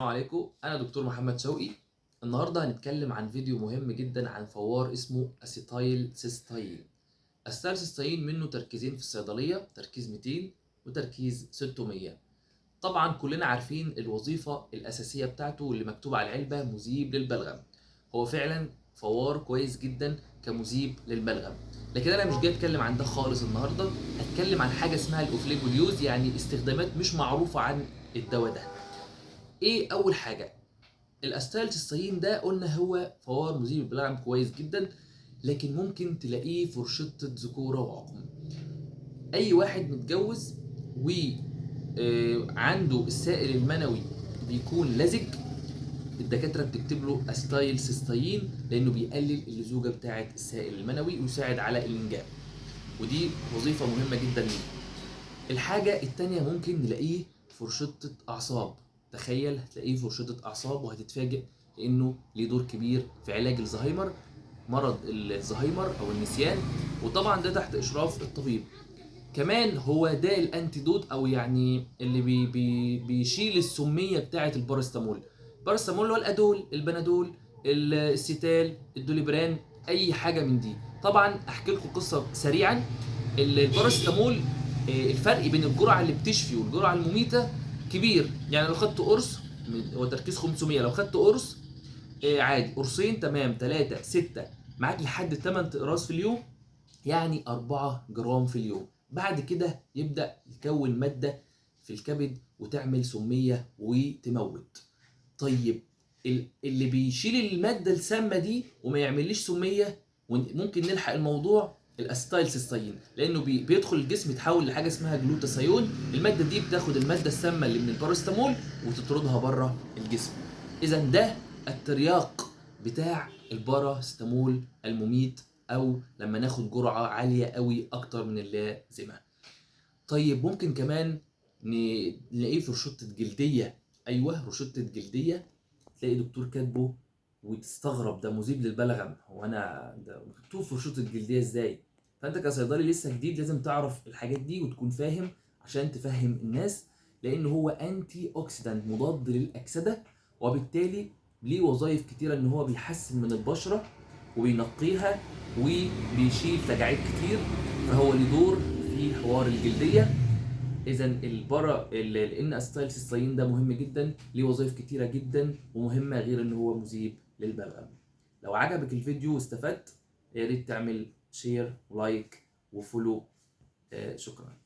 السلام عليكم، أنا دكتور محمد شوقي. النهاردة هنتكلم عن فيديو مهم جدا عن فوار اسمه أسيتايل سيستاين. أسيتايل سيستاين منه تركيزين في الصيدلية، تركيز 200 وتركيز 600. طبعا كلنا عارفين الوظيفة الأساسية بتاعته واللي مكتوب على العلبة مذيب للبلغم. هو فعلا فوار كويس جدا كمذيب للبلغم، لكن أنا مش جاي أتكلم عن ده خالص. النهاردة هتكلم عن حاجة اسمها الأوفليبل يوز، يعني استخدامات مش معروفة عن الدواء ده. ايه اول حاجه؟ الاستايلسيستين ده قلنا هو فوار مذيب البلغم كويس جدا، لكن ممكن تلاقيه فرشطة ذكورة وعقم. اي واحد متجوز وعنده السائل المنوي بيكون لزج، الدكاترة بتكتب له استايلسيستين لانه بيقلل اللزوجة بتاعة السائل المنوي ويساعد على الانجاب، ودي وظيفة مهمة جدا ليه. الحاجة التانية ممكن نلاقيه فرشطة أعصاب. تخيل هتلاقيه فرشطة أعصاب وهتتفاجئ لأنه ليه دور كبير في علاج الزهايمر، مرض الزهايمر أو النسيان، وطبعا ده تحت إشراف الطبيب. كمان هو ده الأنتيدوت، أو يعني اللي بيشيل السمية بتاعة البارستامول. البارستامول هو الأدول، البنادول، السيتال، الدوليبران، أي حاجة من دي. طبعا أحكي لكم قصة سريعا. البارستامول الفرق بين الجرعه اللي بتشفي والجرعه المميته كبير. يعني لو خدت قرص، هو تركيز 500، لو خدت قرص عادي، قرصين تمام، 3 6 معاك لحد 8 اقراص في اليوم، يعني 4 جرام في اليوم. بعد كده يبدا يكون ماده في الكبد وتعمل سميه وتموت. طيب اللي بيشيل الماده السامه دي وما يعمليش سميه وممكن نلحق الموضوع، الاسيتايلسيستين، لانه بيدخل الجسم يتحول لحاجه اسمها جلوتاثيون. الماده دي بتاخد الماده السامه اللي من الباراستامول وتطردها بره الجسم. اذا ده الترياق بتاع الباراستامول المميت، او لما ناخد جرعه عاليه قوي اكتر من اللازمه. طيب ممكن كمان نلاقيه في روشتة جلدية. أيوه، روشتة جلدية، تلاقي دكتور كاتبه وتستغرب ده مذيب للبلغم. هو أنا ده مكتوب في روشتة جلدية إزاي؟ فأنت كصيدلي لسه جديد لازم تعرف الحاجات دي وتكون فاهم عشان تفهم الناس، لأن هو أنتي أوكسيدانت، مضاد للأكسدة، وبالتالي ليه وظائف كتيرة. إن هو بيحسن من البشرة وبينقيها وبيشيل تجاعيد كتير، فهو ليه دور في حوار الجلديه. اذا الان اسيتايلسيستين ده مهم جدا، ليه وظائف كتيره جدا ومهمه غير ان هو مذيب للبلغم. لو عجبك الفيديو واستفدت، يا ريت تعمل شير ولايك وفولو. شكرا.